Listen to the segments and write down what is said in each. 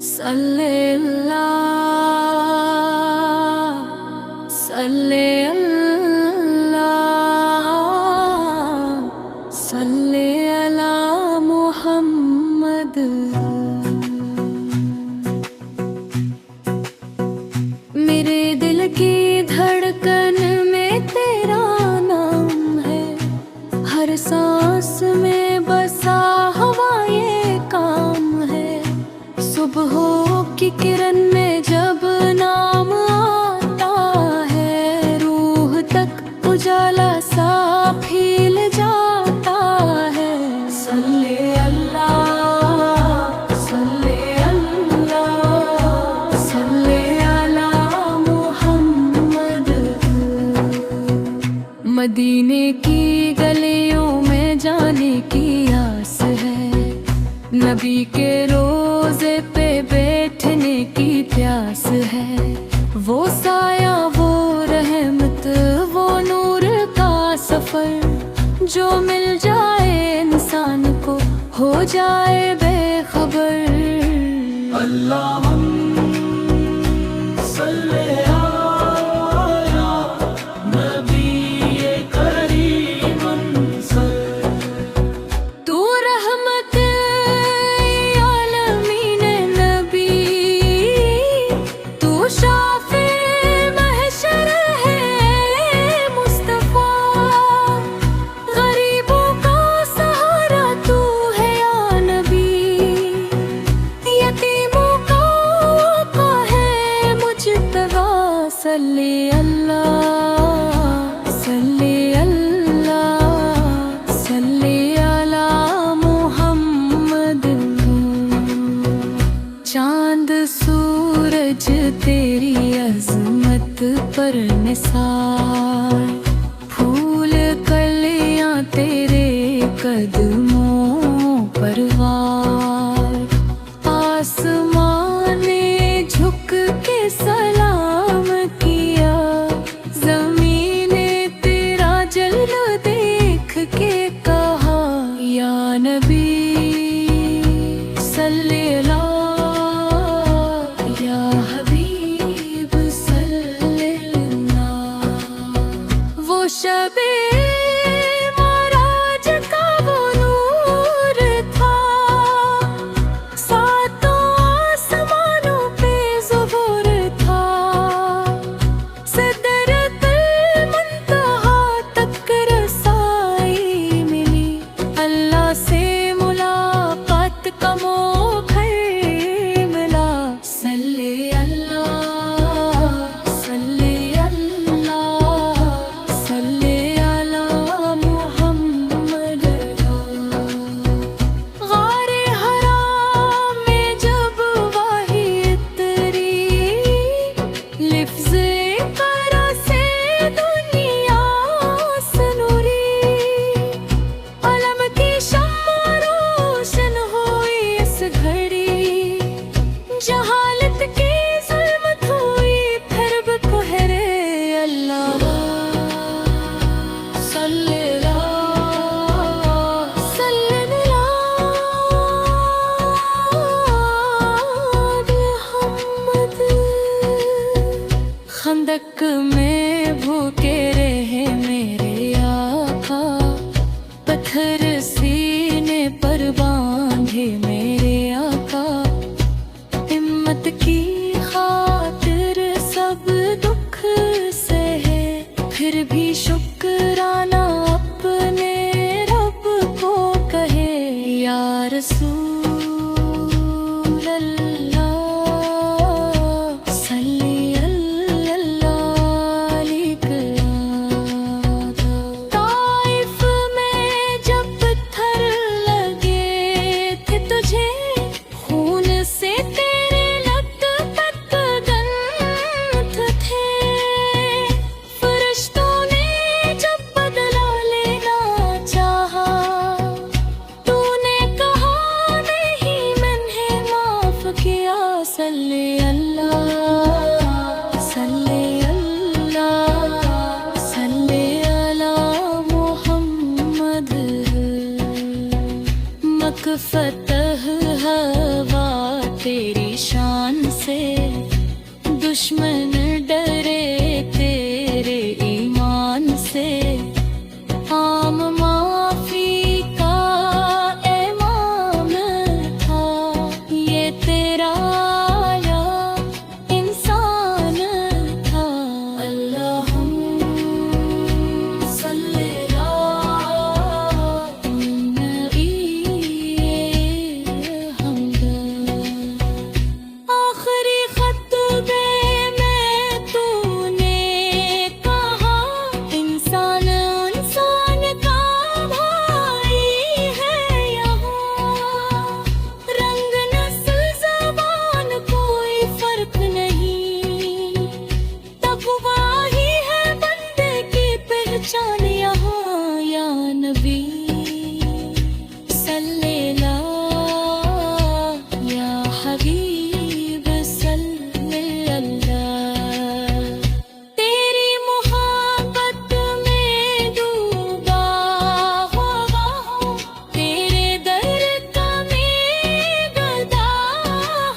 सल्ले अल्लाह सल्ले अल्लाह सल्ले अला मुहम्मद। मेरे दिल की धड़कन में तेरा नाम है, हर सांस में बसा हुआ ये काम है। सुबह की किरण में जब नाम आता है, रूह तक उजाला सा फील जाता है। सल्ले अल्लाह सल्ले अल्लाह सल्ले अला मुहम्मद। मदीने की गलियों में जाने की आस है, नबी के रोज़े पे बैठने की प्यास है। वो साया वो रहमत वो नूर का सफर, जो मिल जाए इंसान को हो जाए बेखबर। अल्लाहुम्मा सल्ले अला नबी करीम तू रहमत आलमीन नबी, तू शाफे महशर है मुस्तफा। गरीबों का सहारा तू है या नबी, यतीमों का आका है मुजतबा। सल्ले अल्लाह सल्ले अल्लाह सल्ले अला मुहम्मद। चांद सूरज तेरी अज़मत पर निसार, फूल कलियां तेरे कदमों पर वार। आसमान ने झुक के सलाम किया, ज़मीन ने तेरा जल्ल देख के कहा या नबी सल्ले अला या हबीब सल्ले अला। वो शबे माराज का वो नूर था, सातों आसमानों पे ज़ुहूर था। सिदरतुल मुंतहा तक रसाई मिली, अल्लाह से मुलाकात का मौका मिला। सल्ले अल्लाह सल्ले अल्लाह सल्ले अला मुहम्मद। गारे हरा में जब वही उतरी, लिफ्ज़े करा से दुनिया सनूरी। अलम की शम्मा रोशन हुई इस घड़ी, जहालत की ज़ुल्मत हुई फिर भी पहरे। अल्लाह सल्ले अला सल्ले अला मुहम्मद। खंदक में भूखे रहे मेरे आका, पत्थर सीने पर बांधे मेरे आका। हिम्मत की खातिर सब दुख सहे, फिर भी शुक्राना अपने रब को कहे। या रसूल अल्लाह सल्ली अल्लाह अलैका। ताइफ में जब पत्थर लगे थे तुझे, खून से तेरे लथपथ गंध थे। फरिश्तों ने जब बदला लेना चाहा, तूने कहा नहीं मैंने माफ किया। सल्ले अल्लाह सल्ले अल्लाह सल्ले अला मुहम्मद। मकफ़तह हवा तेरी शान आया इंसान था। अल्लाहुम्मा सल्ली अला नबी हमद। आखिरी खतबे में तूने कहा इंसान इंसान का भाई है यहाँ। रंग नस्ल ज़बान कोई फर्क नहीं, तक़वा ही है बंदे की पहचान यहाँ। या नबी सल्ले ला, या हबीब सल्ले अल्लाह। तेरी मोहब्बत में डूबा हुआ हूँ, तेरे दर का मैं गदा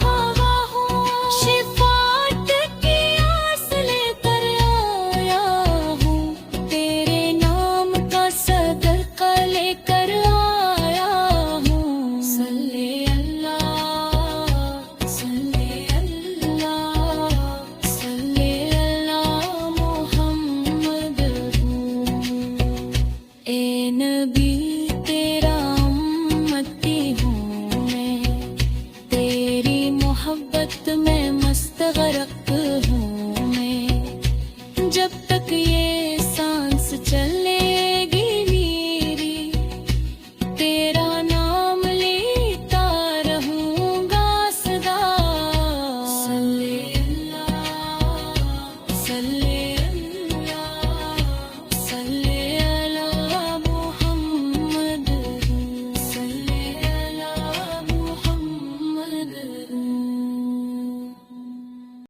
हुआ हूँ। शिफाअत की आस लेकर आया हूँ, तेरे नाम का सदका लेकर आया हूँ। सल्ले अल्लाह, सल्ले अल्लाह, सल्ले अला मुहम्मद हूँ। ए नबी तेरा उम्मती हूँ मैं, तेरी मोहब्बत में मस्त गरक हूँ मैं। जब तक ये सांस चलेगी मेरी, तेरा नाम लेता रहूँगा सदा। सल्ले अल्लाह, सल्ले